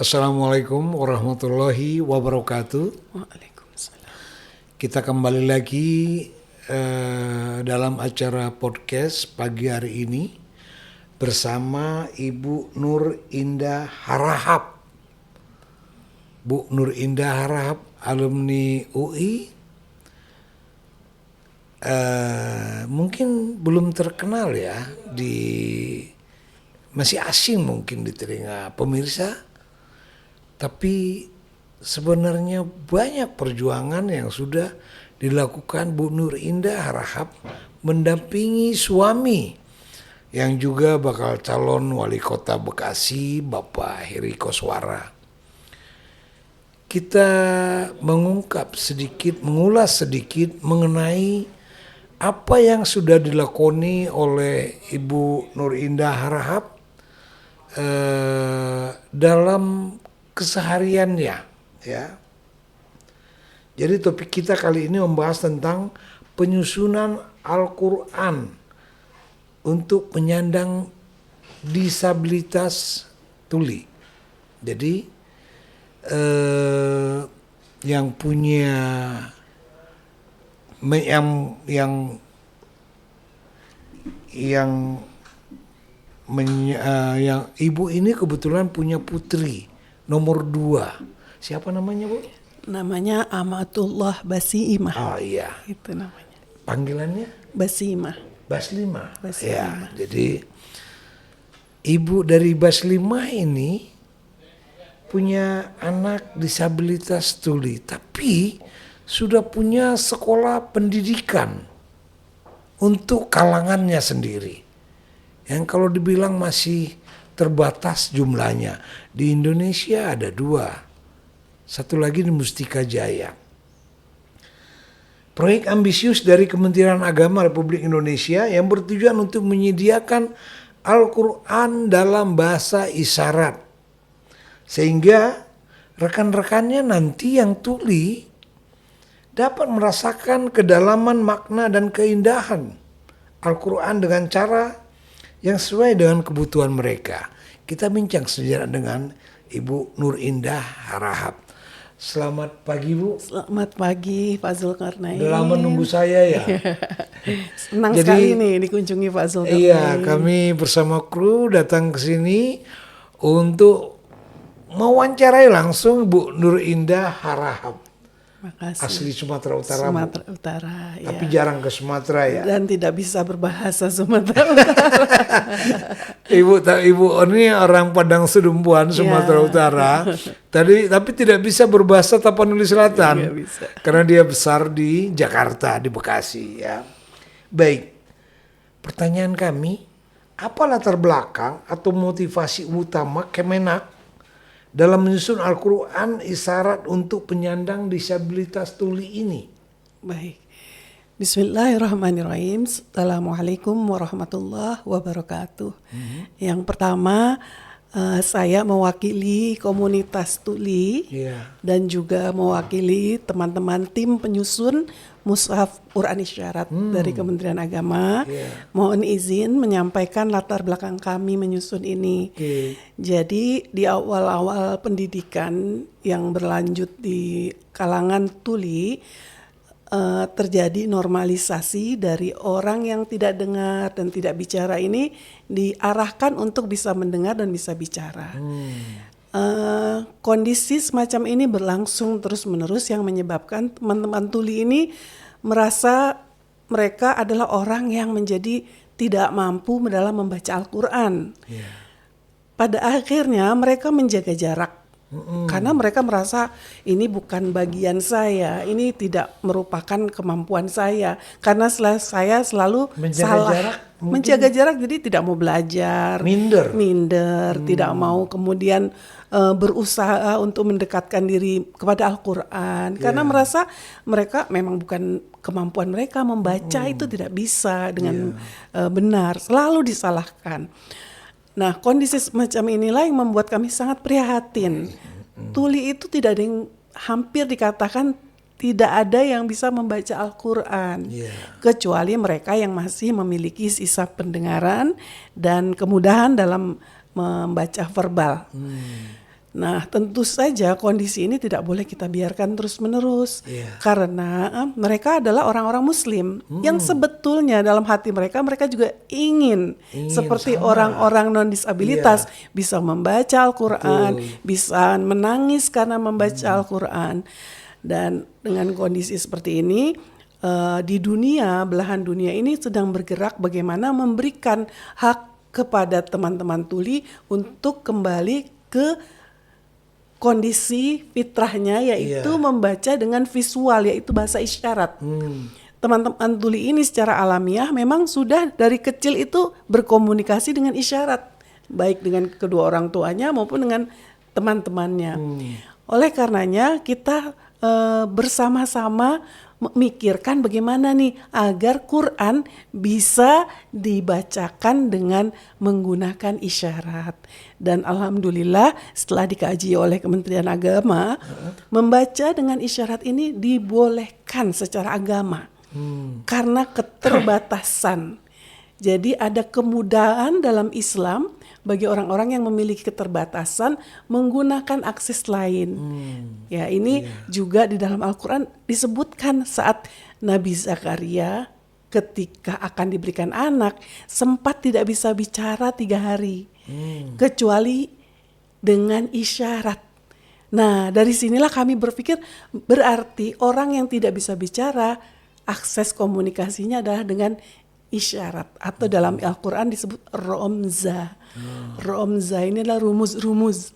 Assalamualaikum warahmatullahi wabarakatuh. Waalaikumsalam. Kita kembali lagi dalam acara podcast pagi hari ini bersama Ibu Nur Indah Harahap. Bu Nur Indah Harahap, alumni UI. Mungkin belum terkenal ya, masih asing mungkin di telinga pemirsa. Tapi sebenarnya banyak perjuangan yang sudah dilakukan Bu Nur Indah Harahap mendampingi suami yang juga bakal calon wali kota Bekasi, Bapak Heri Koswara. Kita mengulas sedikit mengenai apa yang sudah dilakoni oleh Ibu Nur Indah Harahap dalam kesehariannya, ya. Jadi topik kita kali ini membahas tentang penyusunan Al-Quran untuk penyandang disabilitas tuli. Jadi yang punya yang ibu ini kebetulan punya putri nomor 2. Siapa namanya, Bu? Namanya Amatullah Basimah. Oh iya. Itu namanya. Panggilannya? Basimah. Baslimah. Ya, Baslimah. jadi ibu dari Baslimah ini punya anak disabilitas tuli, tapi sudah punya sekolah pendidikan untuk kalangannya sendiri. Yang kalau dibilang masih terbatas jumlahnya. Di Indonesia ada 2. Satu lagi di Mustika Jaya. Proyek ambisius dari Kementerian Agama Republik Indonesia yang bertujuan untuk menyediakan Al-Quran dalam bahasa isyarat. Sehingga rekan-rekannya nanti yang tuli dapat merasakan kedalaman makna dan keindahan Al-Quran dengan cara yang sesuai dengan kebutuhan mereka. Kita bincang sejarah dengan Ibu Nur Indah Harahap. Selamat pagi, Bu. Selamat pagi Pak Zulkarnain. Udah lama nunggu saya ya. Senang sekali nih dikunjungi Pak Zulkarnain. Iya, kami bersama kru datang ke sini untuk mewawancarai langsung Bu Nur Indah Harahap. Makasih. Asli Sumatera Utara, Sumatera Bu. Utara, ya. Tapi jarang ke Sumatera ya. Dan tidak bisa berbahasa Sumatera Utara. Ibu ini orang Padang Sedumbuan, Sumatera Utara. Tapi tidak bisa berbahasa Tapanuli Selatan. Nggak bisa. Karena dia besar di Jakarta, di Bekasi ya. Baik. Pertanyaan kami, apa latar belakang atau motivasi utama Kemenak dalam menyusun Al-Quran isyarat untuk penyandang disabilitas tuli ini? Baik. Bismillahirrahmanirrahim. Assalamualaikum warahmatullahi wabarakatuh. Yang pertama, saya mewakili komunitas tuli dan juga mewakili teman-teman tim penyusun Mushaf Quran Isyarat dari Kementerian Agama. Mohon izin menyampaikan latar belakang kami menyusun ini. Jadi di awal-awal pendidikan yang berlanjut di kalangan tuli, terjadi normalisasi dari orang yang tidak dengar dan tidak bicara ini diarahkan untuk bisa mendengar dan bisa bicara. Kondisi semacam ini berlangsung terus-menerus yang menyebabkan teman-teman tuli ini merasa mereka adalah orang yang menjadi tidak mampu dalam membaca Al-Quran. Pada akhirnya mereka menjaga jarak. Karena mereka merasa ini bukan bagian saya, ini tidak merupakan kemampuan saya. Karena saya selalu menjaga jarak, jadi tidak mau belajar, minder, tidak mau kemudian berusaha untuk mendekatkan diri kepada Al-Quran. Karena merasa mereka memang bukan kemampuan mereka membaca itu tidak bisa dengan benar, selalu disalahkan. Nah, kondisi semacam inilah yang membuat kami sangat prihatin. Tuli itu tidak ada yang, hampir dikatakan tidak ada yang bisa membaca Al-Quran, kecuali mereka yang masih memiliki sisa pendengaran dan kemudahan dalam membaca verbal. Nah, tentu saja kondisi ini tidak boleh kita biarkan terus-menerus. Iya. Karena mereka adalah orang-orang muslim yang sebetulnya dalam hati mereka juga ingin seperti sama. orang-orang non-disabilitas bisa membaca Al-Quran, bisa menangis karena membaca Al-Quran. Dan dengan kondisi seperti ini, di dunia, belahan dunia ini sedang bergerak bagaimana memberikan hak kepada teman-teman tuli untuk kembali ke kondisi fitrahnya, yaitu membaca dengan visual, yaitu bahasa isyarat. Teman-teman tuli ini secara alamiah memang sudah dari kecil itu berkomunikasi dengan isyarat, baik dengan kedua orang tuanya maupun dengan teman-temannya. Oleh karenanya kita bersama-sama memikirkan bagaimana nih agar Quran bisa dibacakan dengan menggunakan isyarat. Dan alhamdulillah setelah dikaji oleh Kementerian Agama, membaca dengan isyarat ini dibolehkan secara agama. Karena keterbatasan. Jadi ada kemudahan dalam Islam bagi orang-orang yang memiliki keterbatasan menggunakan akses lain. Ya, ini juga di dalam Al-Quran disebutkan saat Nabi Zakaria ketika akan diberikan anak sempat tidak bisa bicara 3 hari kecuali dengan isyarat. Nah, dari sinilah kami berpikir berarti orang yang tidak bisa bicara akses komunikasinya adalah dengan isyarat, atau dalam Al-Quran disebut romza. Romza ini adalah rumus-rumus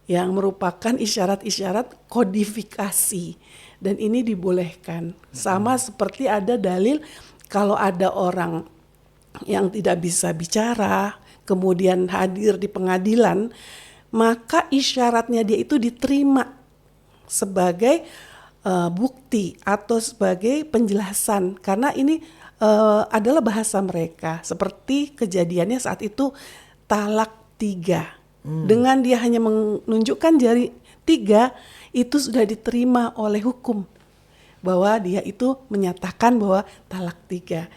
yang merupakan isyarat-isyarat kodifikasi, dan ini dibolehkan. Sama seperti ada dalil kalau ada orang yang tidak bisa bicara kemudian hadir di pengadilan, maka isyaratnya dia itu diterima sebagai bukti atau sebagai penjelasan, karena ini adalah bahasa mereka. Seperti kejadiannya saat itu talak 3. Dengan dia hanya menunjukkan jari 3, itu sudah diterima oleh hukum bahwa dia itu menyatakan bahwa talak 3.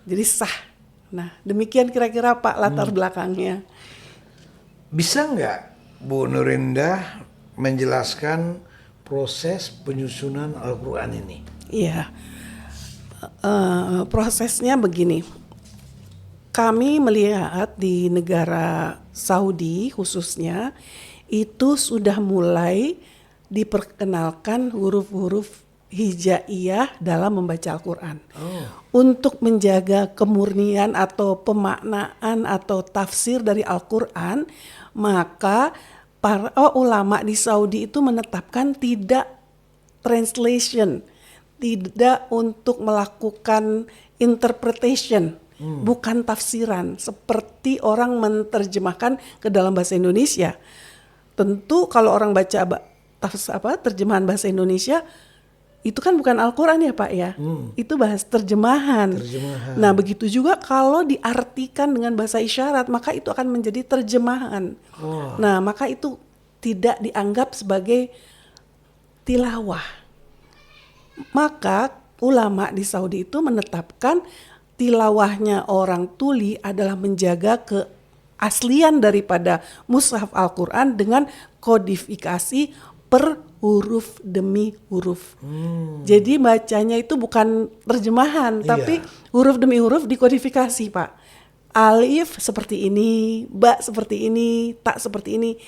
Jadi sah. Nah, demikian kira-kira Pak latar belakangnya. Bisa nggak Bu Nurindah menjelaskan proses penyusunan Al-Quran ini? Iya. Prosesnya begini, kami melihat di negara Saudi khususnya itu sudah mulai diperkenalkan huruf-huruf hijaiyah dalam membaca Al-Quran. Untuk menjaga kemurnian atau pemaknaan atau tafsir dari Al-Quran, maka para ulama di Saudi itu menetapkan tidak translation, tidak untuk melakukan interpretation, bukan tafsiran seperti orang menerjemahkan ke dalam bahasa Indonesia. Tentu kalau orang baca terjemahan bahasa Indonesia itu kan bukan Al-Quran ya Pak ya, itu bahasa terjemahan. Nah begitu juga kalau diartikan dengan bahasa isyarat, maka itu akan menjadi terjemahan. Nah maka itu tidak dianggap sebagai tilawah. Maka ulama di Saudi itu menetapkan tilawahnya orang tuli adalah menjaga keaslian daripada mushaf Al-Quran dengan kodifikasi per huruf demi huruf. Jadi bacanya itu bukan terjemahan, tapi huruf demi huruf dikodifikasi Pak. Alif seperti ini, ba seperti ini, tak seperti ini.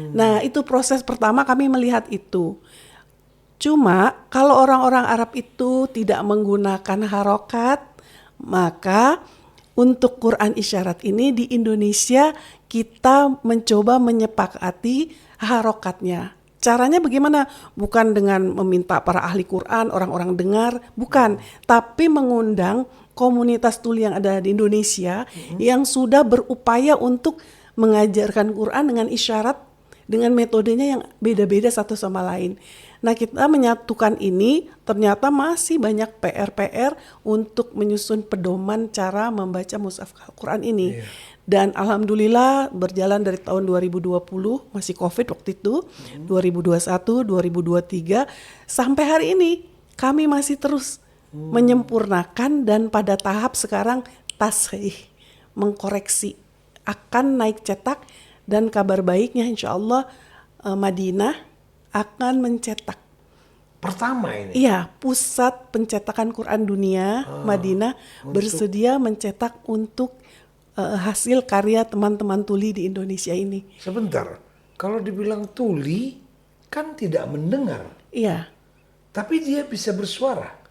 Nah itu proses pertama kami melihat itu. Cuma kalau orang-orang Arab itu tidak menggunakan harokat, maka untuk Quran isyarat ini di Indonesia kita mencoba menyepakati harokatnya. Caranya bagaimana? Bukan dengan meminta para ahli Quran, orang-orang dengar, bukan. Tapi mengundang komunitas tuli yang ada di Indonesia yang sudah berupaya untuk mengajarkan Quran dengan isyarat, dengan metodenya yang beda-beda satu sama lain. Nah kita menyatukan ini, ternyata masih banyak PR untuk menyusun pedoman cara membaca mushaf Al-Quran ini. Dan alhamdulillah berjalan dari tahun 2020, masih COVID waktu itu, 2021, 2023, sampai hari ini kami masih terus menyempurnakan dan pada tahap sekarang tasghih, mengkoreksi, akan naik cetak, dan kabar baiknya insya Allah Madinah akan mencetak. Pertama ini. Iya, pusat pencetakan Quran dunia, Madinah bersedia mencetak untuk hasil karya teman-teman tuli di Indonesia ini. Sebentar, kalau dibilang tuli kan tidak mendengar, Iya, tapi dia bisa bersuara.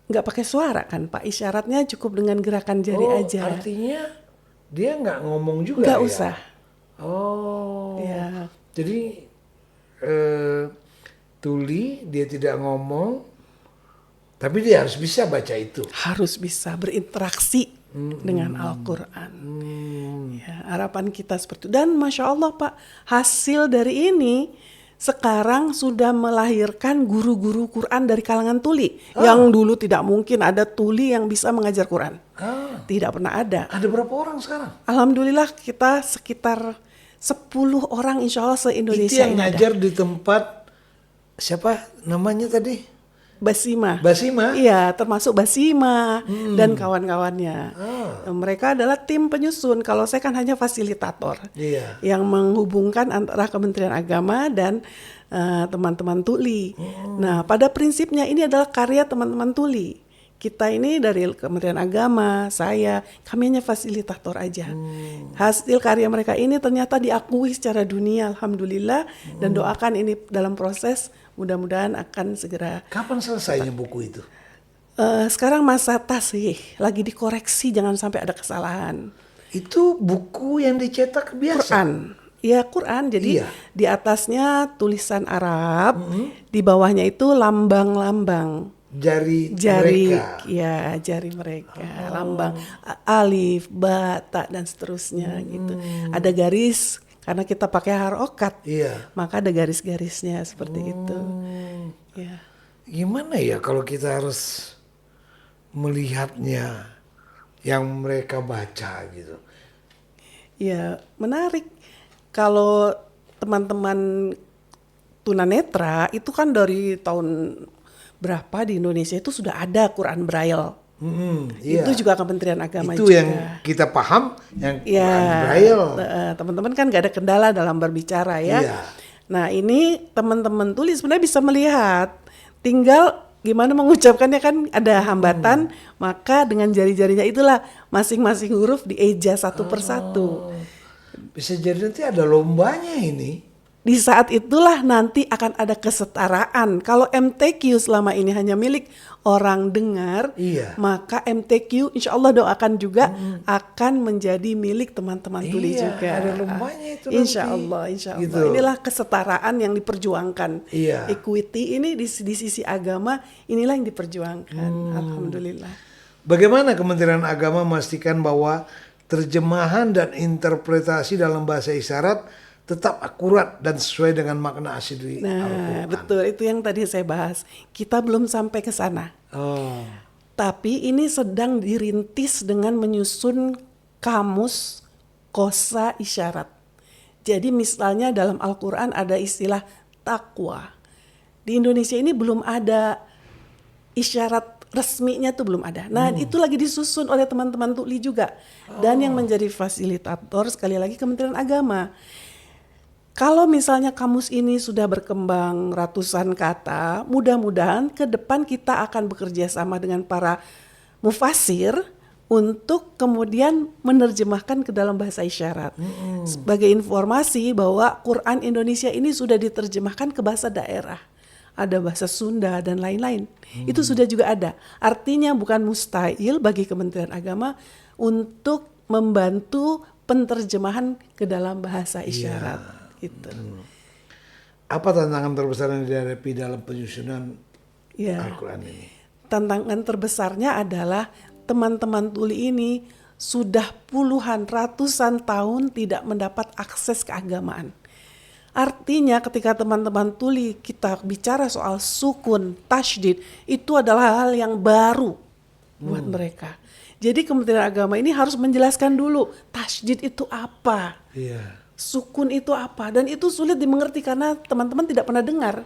nggak pakai suara kan Pak, isyaratnya cukup dengan gerakan jari aja. Artinya dia nggak ngomong juga Nggak ya? usah. Oh, Iya. jadi tuli dia tidak ngomong, tapi dia harus bisa baca itu. Harus bisa berinteraksi dengan Al-Quran. Ya, harapan kita seperti itu. Dan Masya Allah Pak, hasil dari ini sekarang sudah melahirkan guru-guru Quran dari kalangan tuli. Yang dulu tidak mungkin ada tuli yang bisa mengajar Quran. Tidak pernah ada. Ada berapa orang sekarang? Alhamdulillah kita sekitar 10 orang insya Allah Itu se-Indonesia yang ini ada. ngajar di tempat siapa namanya tadi? Basima. Basima? Iya, termasuk Basima dan kawan-kawannya. Mereka adalah tim penyusun. Kalau saya kan hanya fasilitator Iya. yang menghubungkan antara Kementerian Agama dan teman-teman tuli. Nah, pada prinsipnya ini adalah karya teman-teman tuli. Kita ini dari Kementerian Agama, kami hanya fasilitator aja. Hasil karya mereka ini ternyata diakui secara dunia, alhamdulillah. Dan doakan ini dalam proses, mudah-mudahan akan segera. Kapan selesainya buku itu? Sekarang masa tasih, lagi dikoreksi, jangan sampai ada kesalahan. Itu buku yang dicetak biasa. Quran. Ya Quran, jadi Iya. di atasnya tulisan Arab, di bawahnya itu lambang-lambang. Jari Jari, mereka. ya jari mereka, lambang alif, ba, ta dan seterusnya gitu. Ada garis karena kita pakai harokat, Iya. maka ada garis-garisnya seperti itu. Ya. Gimana ya kalau kita harus melihatnya yang mereka baca gitu? Ya menarik. Kalau teman-teman tunanetra itu kan dari tahun berapa di Indonesia itu sudah ada Quran Braille. Iya. Itu juga Kementerian Agama Itu juga. yang kita paham, yang Ya, Quran Braille. teman-teman kan gak ada kendala dalam berbicara ya. Iya. Nah ini teman-teman tulis sebenarnya bisa melihat, tinggal gimana mengucapkannya kan ada hambatan, maka dengan jari-jarinya itulah masing-masing huruf dieja satu persatu. Bisa jadi nanti ada lombanya ini. Di saat itulah nanti akan ada kesetaraan. Kalau MTQ selama ini hanya milik orang dengar, Iya. maka MTQ insya Allah doakan juga akan menjadi milik teman-teman tuli Iya, juga. ada lombanya itu Insya nanti. Allah, insya Allah. Gitu. Inilah kesetaraan yang diperjuangkan. Iya. Equity ini di sisi agama, inilah yang diperjuangkan. Alhamdulillah. Bagaimana Kementerian Agama memastikan bahwa terjemahan dan interpretasi dalam bahasa isyarat tetap akurat dan sesuai dengan makna asli Nah, Al-Quran? betul. Itu yang tadi saya bahas. Kita belum sampai ke sana. Oh, Tapi ini sedang dirintis dengan menyusun kamus kosa isyarat. Jadi misalnya dalam Al-Quran ada istilah takwa. Di Indonesia ini belum ada isyarat resminya tuh belum ada. Nah itu lagi disusun oleh teman-teman tuli juga. Dan yang menjadi fasilitator sekali lagi Kementerian Agama. Kalau misalnya kamus ini sudah berkembang ratusan kata, mudah-mudahan ke depan kita akan bekerja sama dengan para mufasir untuk kemudian menerjemahkan ke dalam bahasa isyarat. Sebagai informasi bahwa Quran Indonesia ini sudah diterjemahkan ke bahasa daerah. Ada bahasa Sunda dan lain-lain. Itu sudah juga ada. Artinya bukan mustahil bagi Kementerian Agama untuk membantu penterjemahan ke dalam bahasa isyarat. Gitu. apa tantangan terbesar yang dihadapi dalam penyusunan Ya. Al-Quran ini? Tantangan terbesarnya adalah teman-teman tuli ini sudah puluhan, ratusan tahun tidak mendapat akses keagamaan. Artinya ketika teman-teman tuli kita bicara soal sukun, tasydid, itu adalah hal yang baru buat mereka. Jadi Kementerian Agama ini harus menjelaskan dulu tasydid itu apa. Iya. Sukun itu apa, dan itu sulit dimengerti karena teman-teman tidak pernah dengar.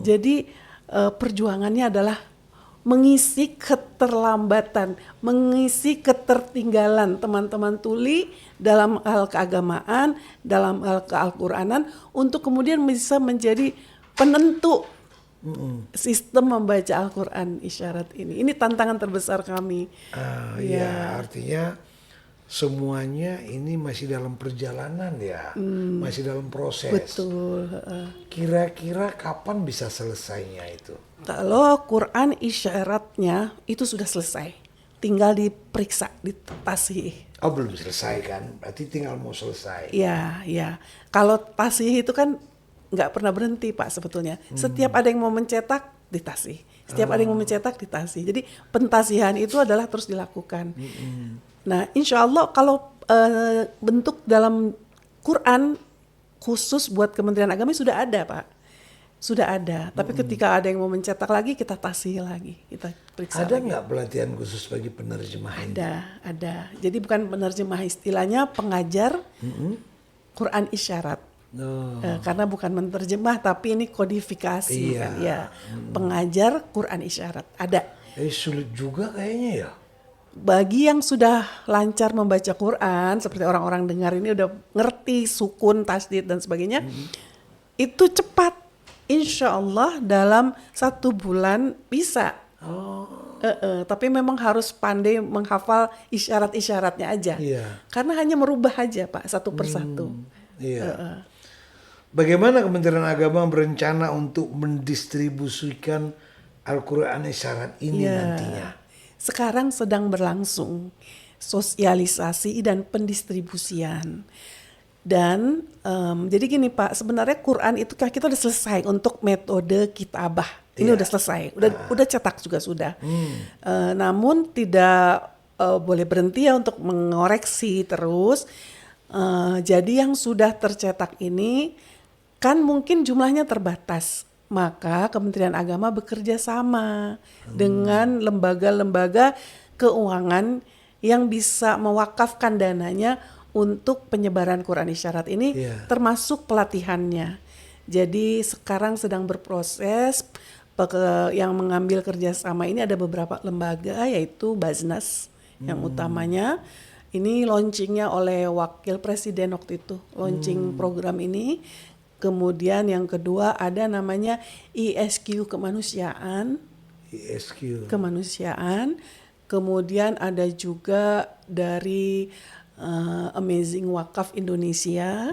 Jadi perjuangannya adalah mengisi keterlambatan, mengisi ketertinggalan teman-teman tuli dalam hal keagamaan, dalam hal keal-Quranan, untuk kemudian bisa menjadi penentu sistem membaca Al-Quran isyarat ini. Ini tantangan terbesar kami. Ya, artinya semuanya ini masih dalam perjalanan ya, masih dalam proses. Betul. Kira-kira kapan bisa selesainya itu? Kalau Quran isyaratnya itu sudah selesai, tinggal diperiksa, ditasih. Oh, belum selesai kan? Berarti tinggal mau selesai. Ya, ya. Kalau tasih itu kan nggak pernah berhenti Pak sebetulnya. Setiap ada yang mau mencetak, ditasih. Setiap ada yang mau mencetak, ditasih. Jadi pentasihan itu adalah terus dilakukan. Nah, insya Allah kalau bentuk dalam Quran khusus buat Kementerian Agama sudah ada Pak. Sudah ada. Tapi ketika ada yang mau mencetak lagi, kita tasih lagi. Kita periksa Ada lagi. nggak pelatihan khusus bagi penerjemah ini? Ada. Jadi bukan penerjemah, istilahnya pengajar Quran isyarat. Oh. Karena bukan menerjemah tapi ini kodifikasi Iya. kan ya. Pengajar Quran isyarat ada. Sulit juga kayaknya ya. Bagi yang sudah lancar membaca Quran seperti orang-orang dengar ini udah ngerti sukun, tasdid dan sebagainya, itu cepat. Insya Allah dalam 1 bulan bisa. Tapi memang harus pandai menghafal isyarat-isyaratnya aja. Iya. Karena hanya merubah aja Pak satu persatu. Iya. Bagaimana Kementerian Agama berencana untuk mendistribusikan Al-Quran isyarat ini nantinya? Sekarang sedang berlangsung sosialisasi dan pendistribusian. Dan jadi gini Pak, sebenarnya Quran itu kan kita udah selesai untuk metode kitabah. Ini udah selesai, udah cetak juga sudah. Namun tidak boleh berhenti ya untuk mengoreksi terus. Jadi yang sudah tercetak ini kan mungkin jumlahnya terbatas. Maka Kementerian Agama bekerja sama dengan lembaga-lembaga keuangan yang bisa mewakafkan dananya untuk penyebaran Quran isyarat ini, termasuk pelatihannya. Jadi sekarang sedang berproses, yang mengambil kerjasama ini ada beberapa lembaga, yaitu Baznas yang utamanya. Ini launchingnya oleh Wakil Presiden waktu itu, launching program ini. Kemudian yang kedua ada namanya ISQ Kemanusiaan. ISQ. Kemanusiaan. Kemudian ada juga dari Amazing Wakaf Indonesia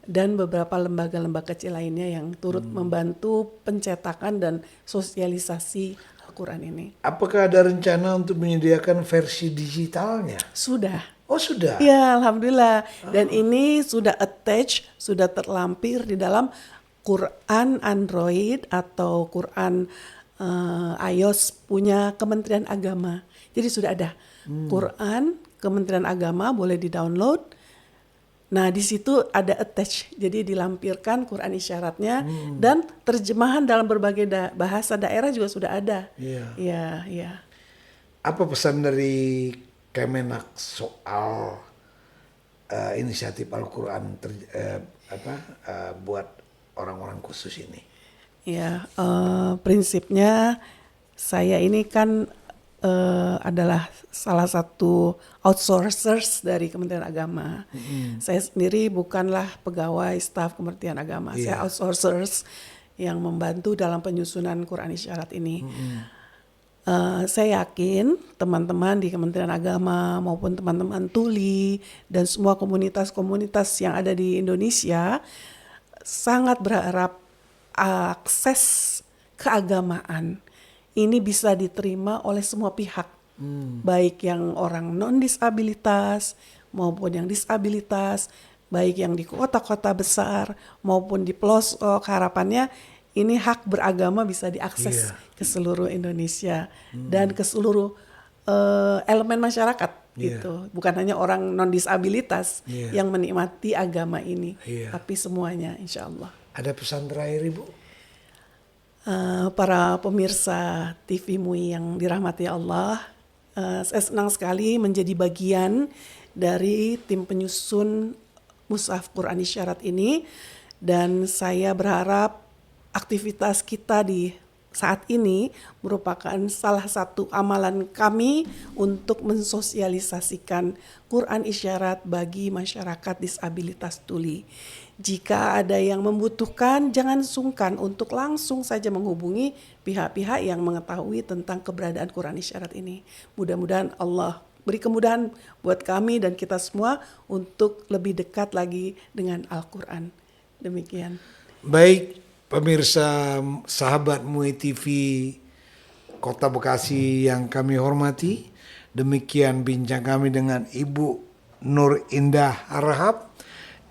dan beberapa lembaga-lembaga kecil lainnya yang turut membantu pencetakan dan sosialisasi Al-Quran ini. Apakah ada rencana untuk menyediakan versi digitalnya? Sudah. Oh sudah? Ya, alhamdulillah. Dan ini sudah attach, sudah terlampir di dalam Quran Android atau Quran iOS punya Kementerian Agama. Jadi sudah ada Quran Kementerian Agama, boleh di-download. Nah, di situ ada attach. Jadi dilampirkan Quran isyaratnya dan terjemahan dalam berbagai bahasa daerah juga sudah ada. Iya. Ya. Apa pesan dari Kemenak soal inisiatif Al-Quran buat orang-orang khusus ini? Ya, prinsipnya saya ini kan adalah salah satu outsourcers dari Kementerian Agama. Saya sendiri bukanlah pegawai staf Kementerian Agama. Saya outsourcers yang membantu dalam penyusunan Quran isyarat ini. Saya yakin teman-teman di Kementerian Agama maupun teman-teman tuli dan semua komunitas-komunitas yang ada di Indonesia sangat berharap akses keagamaan ini bisa diterima oleh semua pihak, baik yang orang non-disabilitas maupun yang disabilitas, baik yang di kota-kota besar maupun di pelosok. Harapannya ini hak beragama bisa diakses ke seluruh Indonesia dan ke seluruh elemen masyarakat. Gitu. Bukan hanya orang non-disabilitas yang menikmati agama ini, tapi semuanya insya Allah. Ada pesan terakhir Ibu? Para pemirsa TV MUI yang dirahmati Allah, saya senang sekali menjadi bagian dari tim penyusun Mushaf Quran Isyarat ini, dan saya berharap aktivitas kita di saat ini merupakan salah satu amalan kami untuk mensosialisasikan Quran isyarat bagi masyarakat disabilitas tuli. Jika ada yang membutuhkan, jangan sungkan untuk langsung saja menghubungi pihak-pihak yang mengetahui tentang keberadaan Quran isyarat ini. Mudah-mudahan Allah beri kemudahan buat kami dan kita semua untuk lebih dekat lagi dengan Al-Quran. Demikian. Baik, pemirsa sahabat MUI TV Kota Bekasi yang kami hormati, demikian bincang kami dengan Ibu Nur Indah Harahap,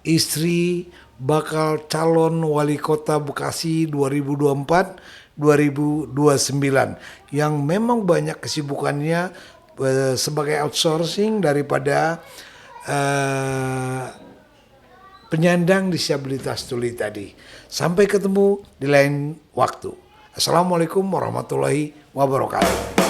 istri bakal calon wali kota Bekasi 2024-2029 yang memang banyak kesibukannya sebagai outsourcing daripada penyandang disabilitas tuli tadi. Sampai ketemu di lain waktu. Assalamualaikum warahmatullahi wabarakatuh.